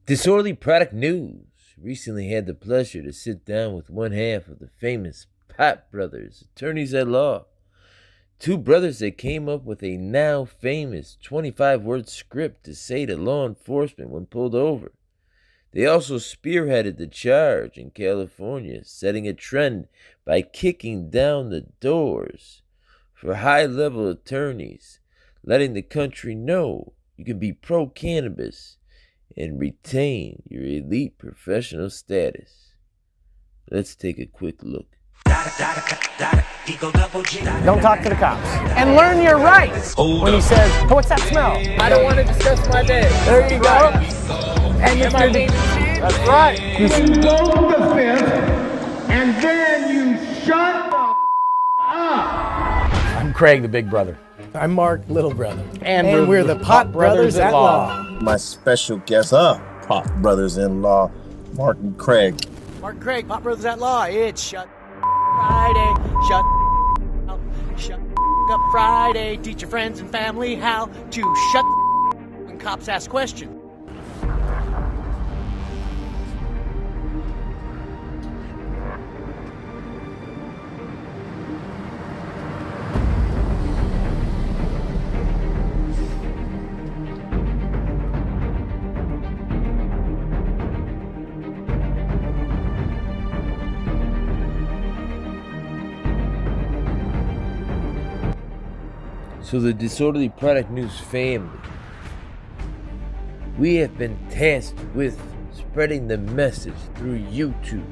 Disorderly Product News recently had the pleasure to sit down with one half of the famous Pot Brothers, attorneys at law. Two brothers that came up with a now famous 25-word script to say to law enforcement when pulled over. They also spearheaded the charge in California, setting a trend by kicking down the doors for high-level attorneys, letting the country know you can be pro-cannabis and retain your elite professional status. Let's take a quick look. Don't talk to the cops. And learn your rights. When he says, "Oh, what's that smell?" I don't want to discuss my day. There you go. And if you're that's right. You go to the fifth, and then you shut the up. I'm Craig, the big brother. I'm Mark, little brother. And we're the Pot Brothers at Law. My special guests are Pot Brothers-in-Law, Mark and Craig. Mark and Craig, Pot Brothers at Law. It's Shut Friday. Shut up Friday. Teach your friends and family how to shut when cops ask questions. So the Disorderly Product News family, we have been tasked with spreading the message through YouTube.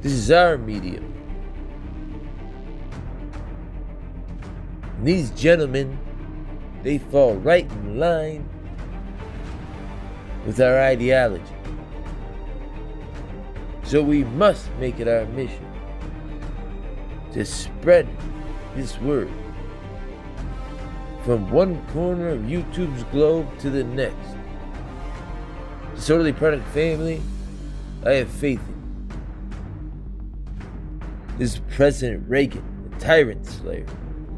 This is our medium. And these gentlemen, they fall right in line with our ideology. So we must make it our mission to spread this word from one corner of YouTube's globe to the next. Disorderly Product family, I have faith in you. This is President Reagan, the tyrant slayer,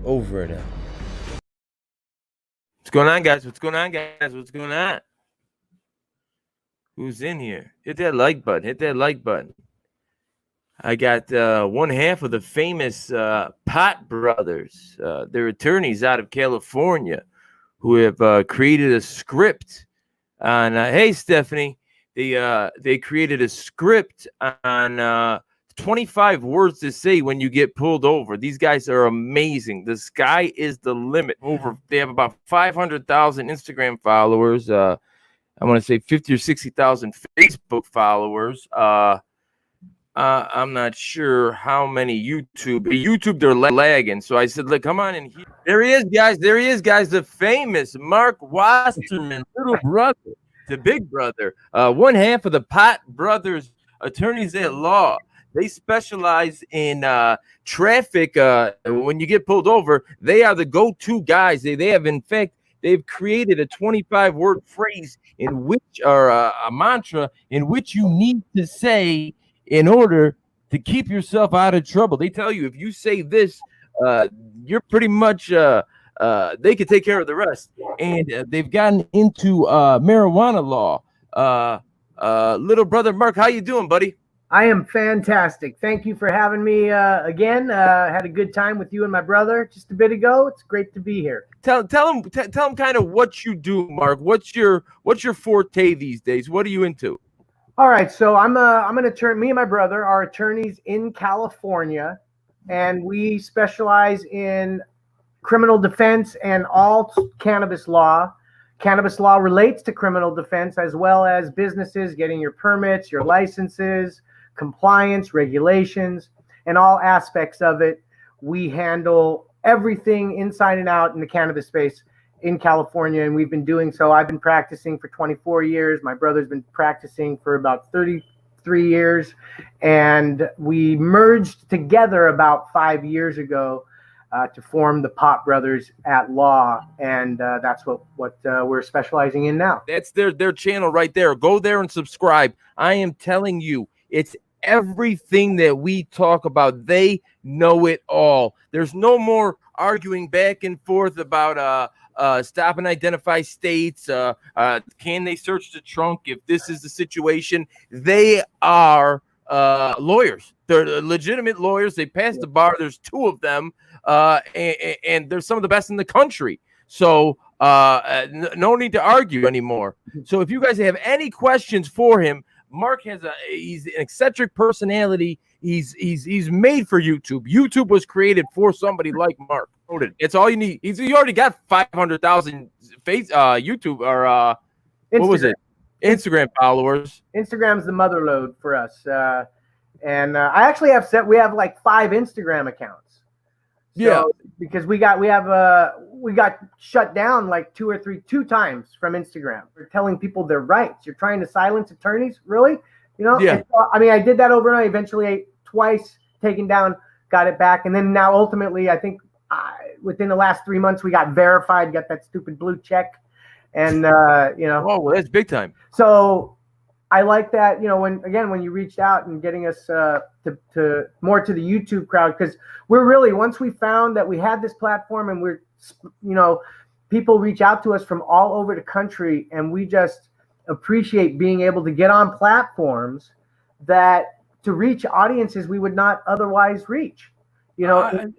over and out. What's going on, guys? What's going on, guys? What's going on? Who's in here? Hit that like button. Hit that like button. I got one half of the famous Pot Brothers. They're attorneys out of California who have created a script on. Hey, Stephanie, they created a script on 25 words to say when you get pulled over. These guys are amazing. The sky is the limit. They have about 500,000 Instagram followers. I want to say 50 or 60,000 Facebook followers. I'm not sure how many YouTube they're lagging. So I said, look, come on in here. There he is, guys. There he is, guys. The famous Mark Wasserman, little brother, the big brother, one half of the Pot Brothers attorneys at law. They specialize in traffic. When you get pulled over, they are the go-to guys. They have, in fact, they've created a 25-word phrase in which, or a mantra in which you need to say in order to keep yourself out of trouble. They tell you if you say this, you're pretty much, they can take care of the rest. And they've gotten into marijuana law. Little brother Mark, how you doing, buddy? I am fantastic. Thank you for having me again. Had a good time with you and my brother just a bit ago. It's great to be here. Tell them kind of what you do, Mark. What's your forte these days? What are you into? All right, so I'm an attorney. Me and my brother are attorneys in California, and we specialize in criminal defense and all cannabis law. Cannabis law relates to criminal defense as well as businesses getting your permits, your licenses, compliance, regulations, and all aspects of it. We handle everything inside and out in the cannabis space in California, and we've been doing so. I've been practicing for 24 years. My brother's been practicing for about 33 years, and we merged together about 5 years ago to form the Pot Brothers at Law, and that's what we're specializing in now. That's their channel right there. Go there and subscribe. I am telling you, it's everything that we talk about. They know it all. There's no more arguing back and forth about stop and identify states. Can they search the trunk if this is the situation? They are lawyers. They're legitimate lawyers. They passed the bar. There's 2 of them, and they're some of the best in the country. So no need to argue anymore. So if you guys have any questions for him, Mark he's an eccentric personality. He's made for YouTube. YouTube was created for somebody like Mark. It's all you need. He already got 500,000 YouTube or what was it? Instagram followers. Instagram's the mother lode for us. And I actually we have like 5 Instagram accounts. So, yeah, because we got shut down like 2 times from Instagram for telling people their rights. You're trying to silence attorneys, really? You know? Yeah. I mean, I did that overnight. Eventually, twice taken down, got it back, and then now ultimately, I think within the last 3 months, we got verified, got that stupid blue check, and you know. Oh, well, that's big time. So I like that, you know, when you reached out and getting us to more to the YouTube crowd, because we're really, once we found that we had this platform and we're, you know, people reach out to us from all over the country, and we just appreciate being able to get on platforms that to reach audiences we would not otherwise reach. You know,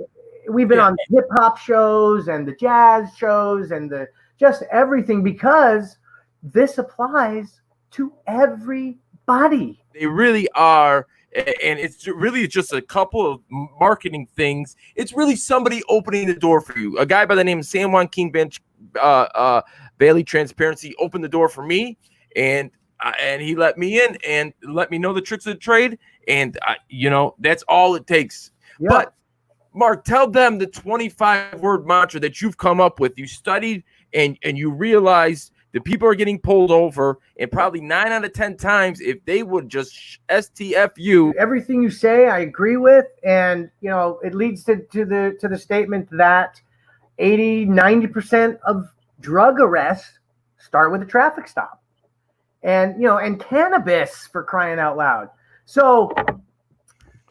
we've been on hip hop shows and the jazz shows and just everything, because this applies to everybody. They really are, and it's really just a couple of marketing things. It's really somebody opening the door for you. A guy by the name of San Joaquin Bailey Transparency opened the door for me, and he let me in and let me know the tricks of the trade, and you know, that's all it takes. Yeah. But Mark, tell them the 25-word mantra that you've come up with. You studied and you realized that people are getting pulled over, and probably 9 out of 10 times, if they would just STF you. Everything you say, I agree with. And, you know, it leads to the statement that 80-90% of drug arrests start with a traffic stop. And, you know, and cannabis, for crying out loud. So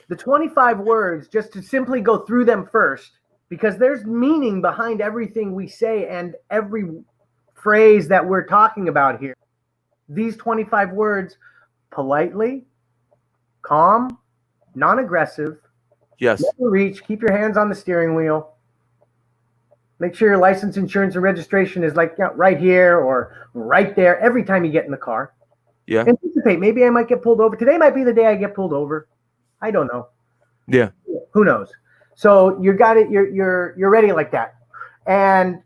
the 25 words, just to simply go through them first, because there's meaning behind everything we say and every phrase that we're talking about here. These 25 words: politely, calm, non-aggressive, yes, never reach, keep your hands on the steering wheel, make sure your license, insurance, and registration is like, you know, right here or right there every time you get in the car. Yeah. Anticipate, maybe I might get pulled over. Today might be the day I get pulled over. I don't know. Yeah. Who knows? So you got it. You're ready like that, and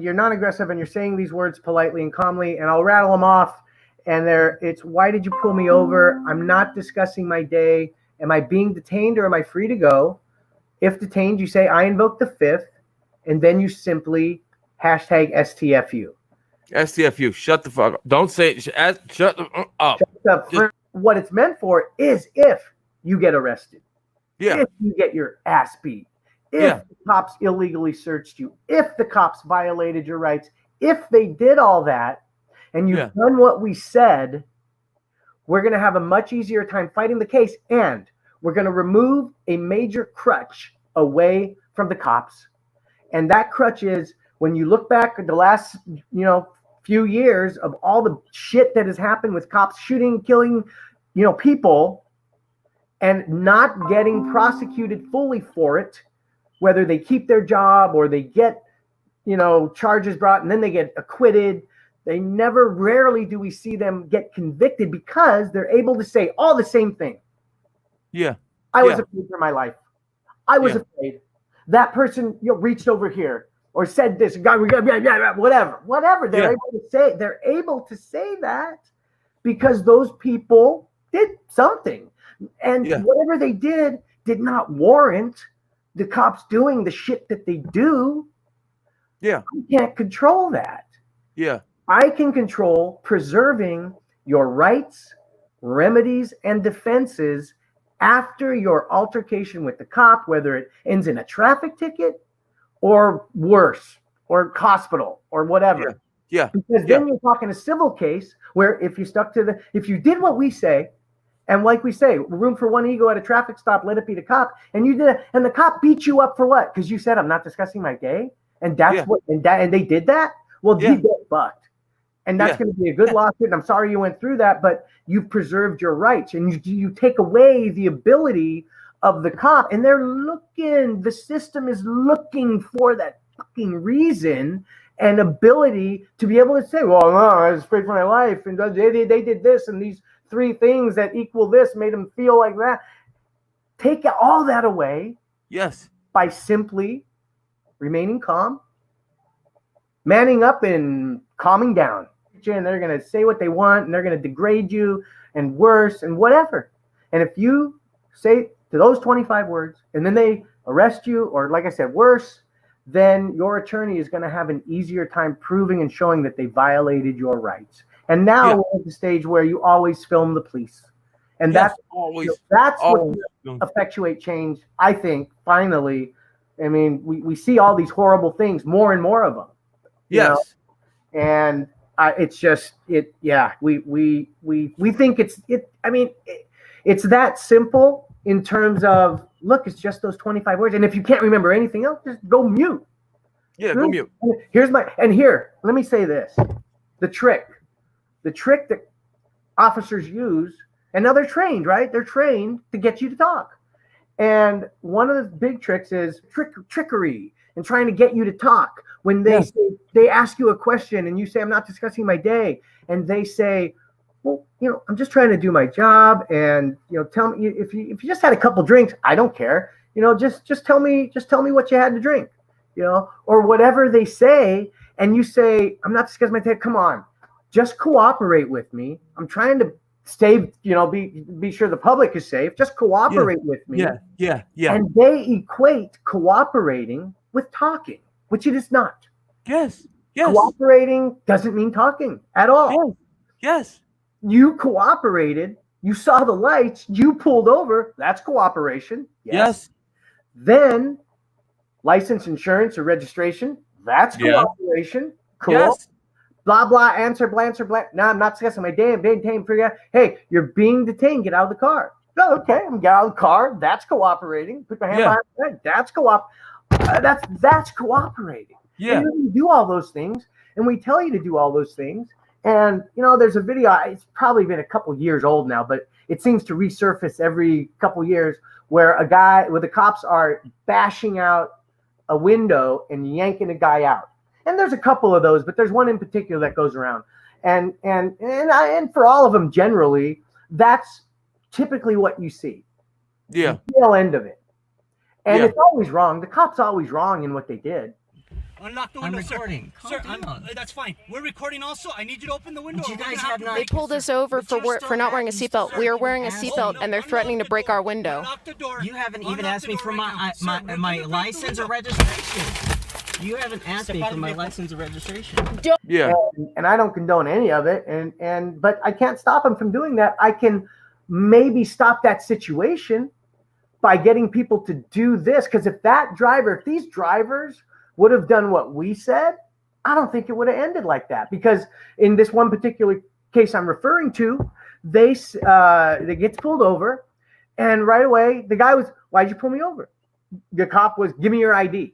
you're non-aggressive, and you're saying these words politely and calmly, and I'll rattle them off. And it's, why did you pull me over? I'm not discussing my day. Am I being detained or am I free to go? If detained, you say, I invoke the 5th, and then you simply hashtag STFU. STFU. Shut the fuck up. Don't say it. Shut up. What it's meant for is if you get arrested. Yeah. If you get your ass beat. If the cops illegally searched you, if the cops violated your rights, if they did all that, and you've done what we said, we're going to have a much easier time fighting the case, and we're going to remove a major crutch away from the cops. And that crutch is, when you look back at the last, you know, few years of all the shit that has happened with cops shooting, killing, you know, people, and not getting prosecuted fully for it, whether they keep their job or they get, you know, charges brought and then they get acquitted. Rarely do we see them get convicted, because they're able to say all the same thing. Yeah. I was afraid for my life. I was afraid. That person, you know, reached over here or said this, whatever. They're able to say that because those people did something. And whatever they did not warrant the cops doing the shit that they do. Yeah. I can't control that. Yeah. I can control preserving your rights, remedies, and defenses after your altercation with the cop, whether it ends in a traffic ticket or worse, or hospital or whatever. Yeah. Because then you're talking a civil case where if you did what we say, and like we say, room for one ego at a traffic stop, let it be the cop. And you did it, and the cop beat you up for what? Because you said, I'm not discussing my day. And that's what, and they did that. Well, you get fucked. And that's going to be a good lawsuit. And I'm sorry you went through that, but you've preserved your rights, and you take away the ability of the cop, and the system is looking for that fucking reason and ability to be able to say, well, no, I was afraid for my life, and they did this, and these 3 things that equal this made them feel like that. Take all that away. Yes. By simply remaining calm, manning up and calming down. And they're going to say what they want, and they're going to degrade you and worse and whatever. And if you say to those 25 words and then they arrest you, or like I said, worse, then your attorney is going to have an easier time proving and showing that they violated your rights. And now we're at the stage where you always film the police. And that's what effectuate change, I think, finally. I mean, we see all these horrible things, more and more of them. You know? And it's just we think it's that simple in terms of, look, it's just those 25 words, and if you can't remember anything else, just go mute. Go mute. Let me say this: the trick that officers use, and now they're trained, right? They're trained to get you to talk, and one of the big tricks is trickery and trying to get you to talk. When they ask you a question and you say, I'm not discussing my day, and they say, well, I'm just trying to do my job, and tell me if you just had a couple drinks, I don't care. Just tell me what you had to drink, or whatever they say, and you say, I'm not discussing my day. Come on, just cooperate with me. I'm trying to stay, be sure the public is safe. Just cooperate with me. Yeah. And they equate cooperating with talking, which it is not. Yes. Cooperating doesn't mean talking at all. Yes. You cooperated. You saw the lights. You pulled over. That's cooperation. Yes. Then license, insurance, or registration. That's cooperation. Cool. Yes. Blah, blah, answer, blah. No, I'm not discussing my day. I'm being detained. Hey, you're being detained. Get out of the car. Oh, okay. I'm get out of the car. That's cooperating. Put my hand behind my head. That's that's cooperating. Yeah. And you do all those things, and we tell you to do all those things. And there's a video. It's probably been a couple years old now, but it seems to resurface every couple years where the cops are bashing out a window and yanking a guy out. And there's a couple of those, but there's one in particular that goes around. And for all of them, generally, that's typically what you see. Yeah. The tail end of it. And it's always wrong. The cop's always wrong in what they did. Unlock the window, I'm recording. Sir, that's fine. We're recording also. I need you to open the window. You guys have not. They pulled us over for not wearing a seatbelt. We are wearing a seatbelt, and they're threatening to break our window. Unlock the door. You haven't even asked me for my license or registration. You haven't asked me for my license or registration. Yeah. And I don't condone any of it. But I can't stop them from doing that. I can maybe stop that situation by getting people to do this. Because if these drivers would have done what we said, I don't think it would have ended like that. Because in this one particular case I'm referring to, they gets pulled over, and right away the guy was, why'd you pull me over? The cop was, give me your ID,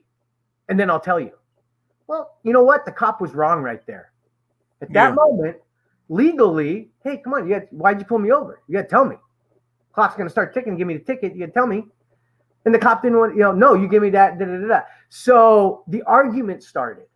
and then I'll tell you. Well, you know what? The cop was wrong right there. At that moment, legally, hey, come on, why'd you pull me over? You got to tell me. Clock's going to start ticking. Give me the ticket. You got to tell me. And the cop didn't want, no, you give me that. So the argument started.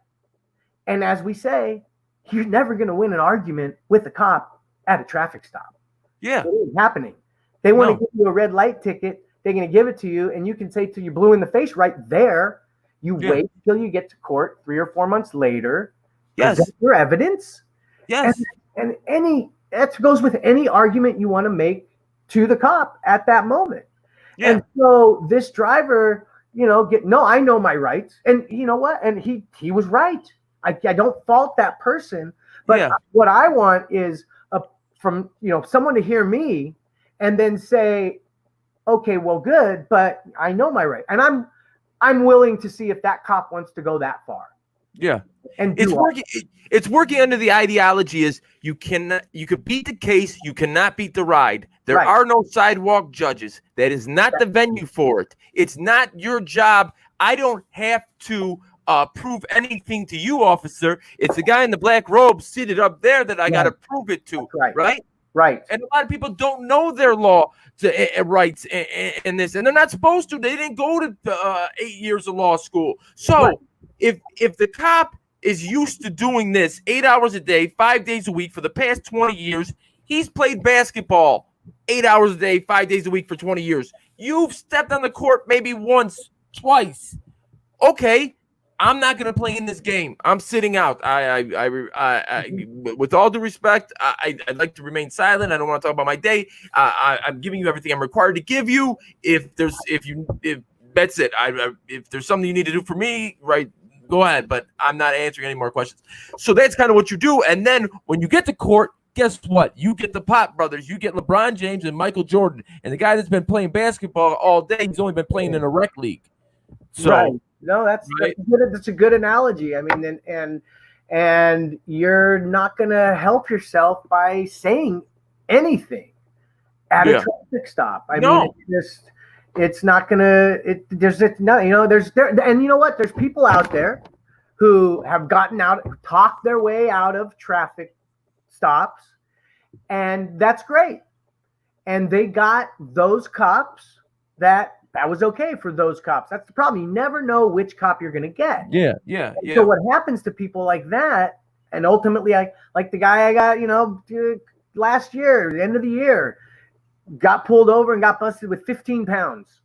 And as we say, you're never going to win an argument with a cop at a traffic stop. Yeah. It ain't happening. They want to give you a red light ticket. They're going to give it to you. And you can say till you're blue in the face right there. You wait till you get to court 3 or 4 months later. Yes. Present your evidence. Yes. And that goes with any argument you want to make to the cop at that moment. Yeah. And so this driver, I know my rights. And you know what? And he was right. I don't fault that person. But what I want is from someone to hear me and then say, okay, well, good, but I know my right. And I'm willing to see if that cop wants to go that far. Yeah. And it's working under the ideology is you could beat the case, you cannot beat the ride. There are no sidewalk judges. That is not the venue for it. It's not your job. I don't have to prove anything to you, officer. It's the guy in the black robe seated up there that I got to prove it to. Right. And a lot of people don't know their law rights in this, and they're not supposed to. They didn't go to 8 years of law school. So if the cop is used to doing this 8 hours a day, 5 days a week for the past 20 years, he's played basketball 8 hours a day, 5 days a week for 20 years. You've stepped on the court maybe once, twice. Okay, I'm not going to play in this game. I'm sitting out. With all due respect, I'd like to remain silent. I don't want to talk about my day. I'm giving you everything I'm required to give you. If that's it. If there's something you need to do for me, right, go ahead. But I'm not answering any more questions. So that's kind of what you do. And then when you get to court, guess what? You get the Pop brothers. You get LeBron James and Michael Jordan. And the guy that's been playing basketball all day, he's only been playing in a rec league. So no, that's good. That's a good analogy. I mean, and you're not going to help yourself by saying anything at a traffic stop. I mean, it's not going to. And you know what? There's people out there who have talked their way out of traffic stops, and that's great. And they got those cops that was okay for those cops. That's the problem. You never know which cop you're going to get. Yeah. So what happens to people like that, and ultimately, like the guy I got, last year, the end of the year, got pulled over and got busted with 15 pounds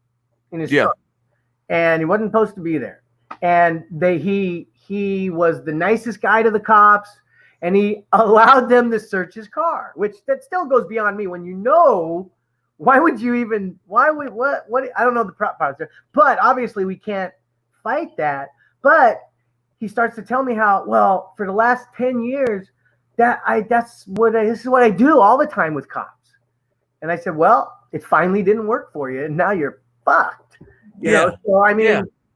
in his truck, and he wasn't supposed to be there. And he was the nicest guy to the cops, and he allowed them to search his car, which that still goes beyond me. When why would you even? Why would what? I don't know the parts there, but obviously we can't fight that. But he starts to tell me how for the last 10 years this is what I do all the time with cops. And I said, well, it finally didn't work for you, and now you're fucked. You know. So I mean,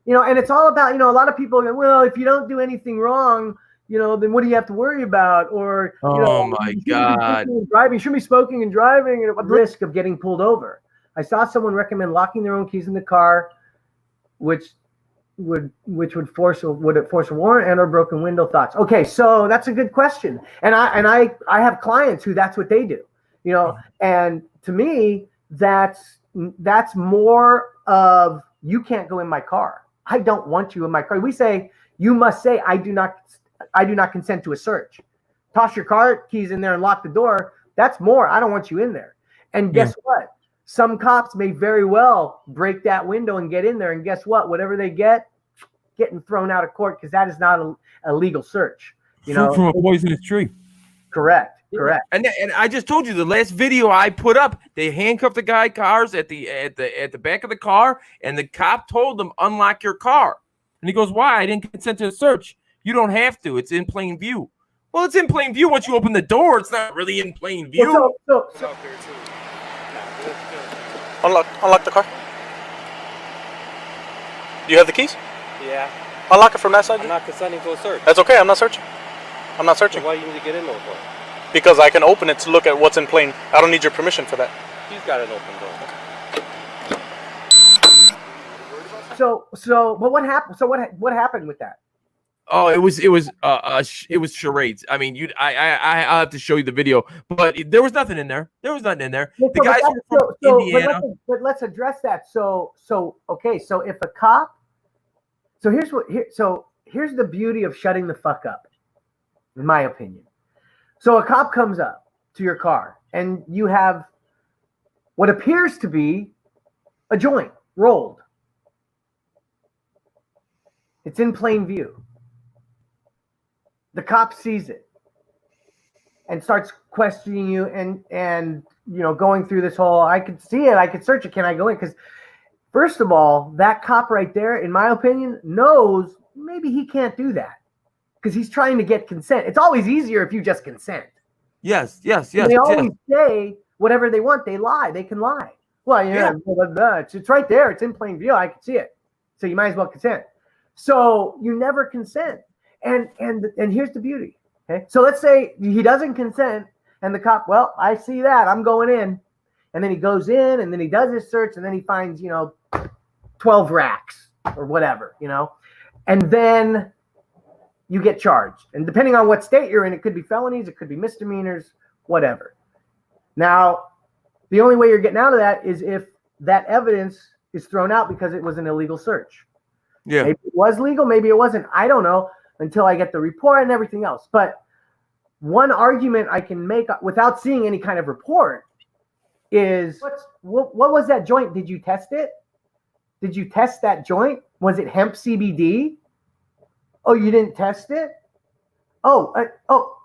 and it's all about a lot of people go, well, if you don't do anything wrong, then what do you have to worry about? Or, my God, you shouldn't be smoking and driving at risk of getting pulled over. I saw someone recommend locking their own keys in the car, which would force a warrant and or broken window thoughts. Okay, so that's a good question, and I have clients who that's what they do, and to me that's more of you can't go in my car. I don't want you in my car. We say you must say I do not consent to a search. Toss your car keys in there and lock the door. That's more. I don't want you in there. And guess what? Some cops may very well break that window and get in there. And guess what? Whatever they getting thrown out of court because that is not a legal search. Fruit from a poisonous tree. Correct. And I just told you the last video I put up, they handcuffed the guy cars at the back of the car, and the cop told them unlock your car. And he goes, why? I didn't consent to a search. You don't have to. It's in plain view. Well, it's in plain view once you open the door. It's not really in plain view. Unlock the car. Do you have the keys? Yeah. Unlock it from that side. I'm not consenting to a search. That's okay. I'm not searching. So why do you need to get in there for? Because I can open it to look at what's in plain. I don't need your permission for that. He's got an open door. But what happened? So what happened with that? Oh, it was charades. I mean, I'll have to show you the video, but there was nothing in there. The guys were from Indiana. But let's address that. Okay. So if a cop, here's the beauty of shutting the fuck up, in my opinion. So a cop comes up to your car and you have what appears to be a joint rolled. It's in plain view. The cop sees it and starts questioning you and going through this whole, I could see it, I could search it, can I go in? Because first of all, that cop right there, in my opinion, knows maybe he can't do that because he's trying to get consent. It's always easier if you just consent. Yes. They always say whatever they want. They lie. They can lie. Well, it's right there. It's in plain view. I can see it. So you might as well consent. So you never consent. And here's the beauty. Okay. So let's say he doesn't consent and the cop, well, I see that. I'm going in. And then he goes in and then he does his search and then he finds, 12 racks or whatever, and then you get charged. And depending on what state you're in, it could be felonies, it could be misdemeanors, whatever. Now, the only way you're getting out of that is if that evidence is thrown out because it was an illegal search. Yeah. Maybe it was legal, maybe it wasn't. I don't know until I get the report and everything else. But one argument I can make without seeing any kind of report is, what was that joint? Did you test it? Did you test that joint? Was it hemp CBD? Oh, you didn't test it? Oh,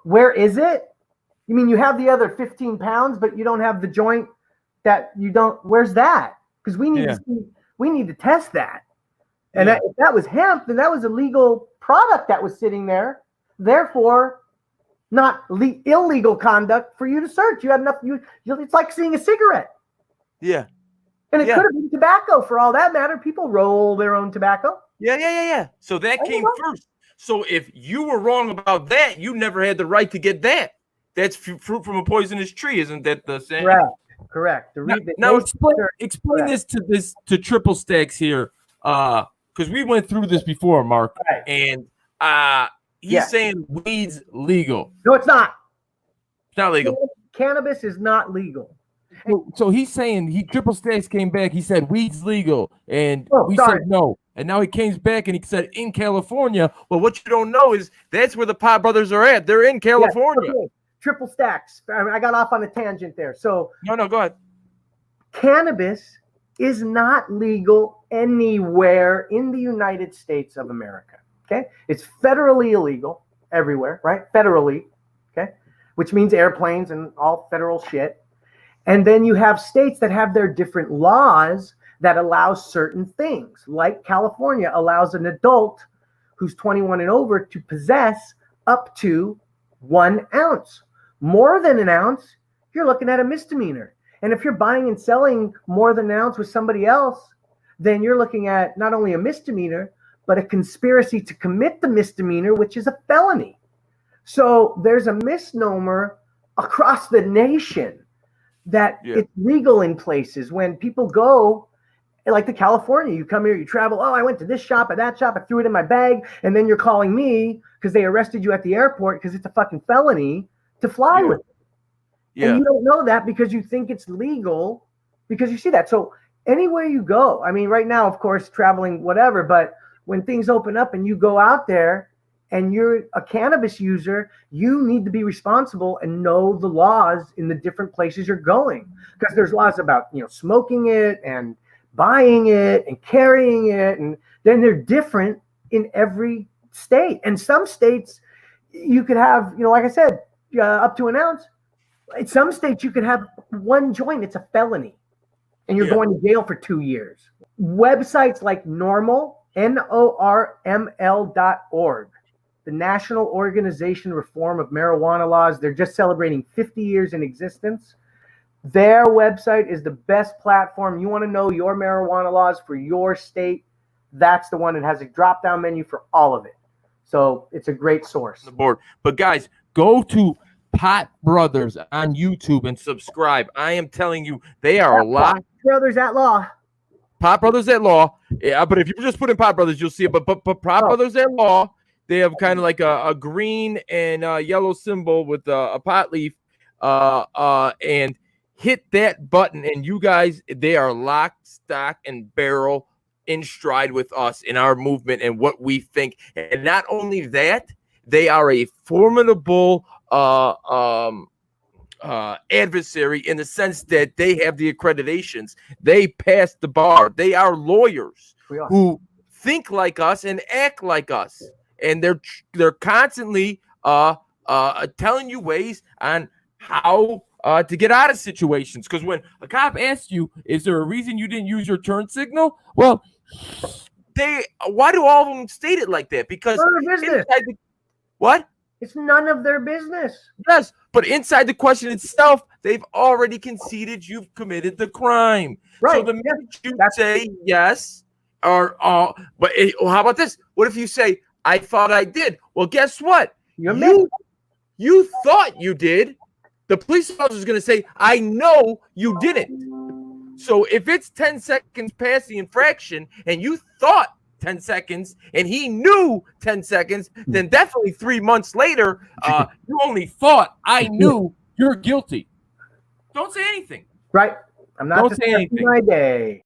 where is it? You mean you have the other 15 pounds, but you don't have the joint that you don't? Where's that? Because we need to test that. And if that was hemp, then that was a legal product that was sitting there. Therefore, not illegal conduct for you to search. You had enough. It's like seeing a cigarette. Yeah. And it could have been tobacco for all that matter. People roll their own tobacco. Yeah. So that came first. So if you were wrong about that, you never had the right to get that. That's fruit from a poisonous tree, isn't that the same? Correct. Now explain this to Triple Stacks here, because we went through this before, Mark, and he's saying weed's legal. No, it's not. It's not legal. Cannabis is not legal. So he's saying Triple Stacks came back. He said weed's legal, and we said no. And now he came back and he said in California. Well, what you don't know is that's where the Pot Brothers are at. They're in California. Okay. Triple Stacks. I got off on a tangent there. So no, go ahead. Cannabis is not legal anywhere in the United States of America. Okay, it's federally illegal everywhere, right? Federally, okay, which means airplanes and all federal shit. And then you have states that have their different laws that allow certain things, like California allows an adult who's 21 and over to possess up to 1 ounce. More than an ounce, you're looking at a misdemeanor. And if you're buying and selling more than an ounce with somebody else, then you're looking at not only a misdemeanor, but a conspiracy to commit the misdemeanor, which is a felony. So there's a misnomer across the nation that it's legal in places. When people go, like to California, you come here, you travel, I went to this shop or that shop, I threw it in my bag, and then you're calling me because they arrested you at the airport because it's a fucking felony to fly with it. Yeah. And you don't know that because you think it's legal because you see that. So anywhere you go, I mean, right now, of course, traveling, whatever, but when things open up and you go out there and you're a cannabis user, you need to be responsible and know the laws in the different places you're going, because there's laws about, smoking it and buying it and carrying it. And then they're different in every state. And some states you could have, like I said, up to an ounce. In some states you could have 1 joint. It's a felony and you're going to jail for 2 years. Websites like NORML.org, the National Organization Reform of Marijuana Laws. They're just celebrating 50 years in existence. Their website is the best platform. You want to know your marijuana laws for your state, that's the one that has a drop-down menu for all of it. So it's a great source. The board. But guys, go to Pot Brothers on YouTube and subscribe. I am telling you, they are a lot. Brothers at Law. Pot Brothers at Law. Yeah, but if you just put in Pot Brothers, you'll see it. But Pot Brothers at Law, they have kind of like a green and yellow symbol with a pot leaf. And hit that button, and you guys, they are lock, stock, and barrel in stride with us in our movement and what we think. And not only that, they are a formidable adversary in the sense that they have the accreditations. They passed the bar. They are lawyers who think like us and act like us. And they're constantly telling you ways on how to get out of situations. Because when a cop asks you, is there a reason you didn't use your turn signal? Well, why do all of them state it like that? Because what? It's none of their business. Yes, but inside the question itself, they've already conceded you've committed the crime. Right. So the minute you say yes, but how about this? What if you say, I thought I did? Well, guess what? You thought you did. The police officer is going to say, I know you didn't. So if it's 10 seconds past the infraction and you thought 10 seconds and he knew 10 seconds, then definitely 3 months later, you only thought I knew you're guilty. Don't say anything. Right. I'm not Don't say anything. my day.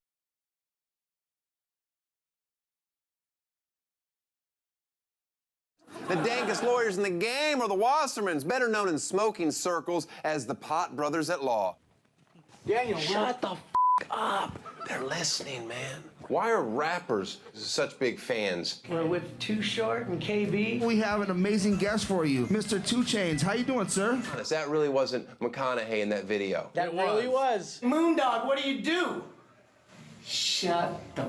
The dankest lawyers in the game are the Wassermans, better known in smoking circles as the Pot Brothers at Law. Daniel, shut the up. They're listening, man. Why are rappers such big fans? We're with Too Short and KB. We have an amazing guest for you, Mr. 2 Chainz. How you doing, sir? That really wasn't McConaughey in that video. That really was. Moondog, what do you do? Shut the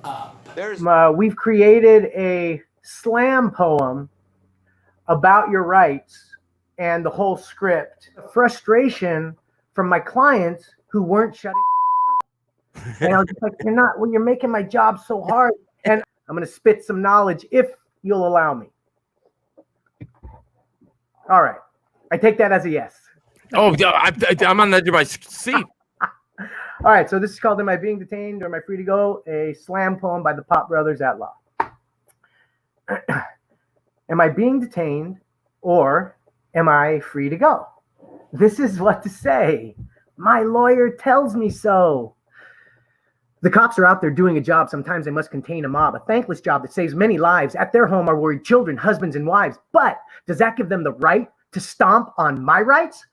up. We've created a slam poem about your rights and the whole script. Frustration from my clients who weren't shutting and I was just like, you're making my job so hard. And I'm going to spit some knowledge if you'll allow me. All right. I take that as a yes. Oh, I'm on the edge of my seat. All right. So this is called Am I Being Detained or Am I Free to Go? A slam poem by the Pot Brothers at Law. Am I being detained or am I free to go? This is what to say. My lawyer tells me so. The cops are out there doing a job. Sometimes they must contain a mob, a thankless job that saves many lives. At their home are worried children, husbands, and wives. But does that give them the right to stomp on my rights?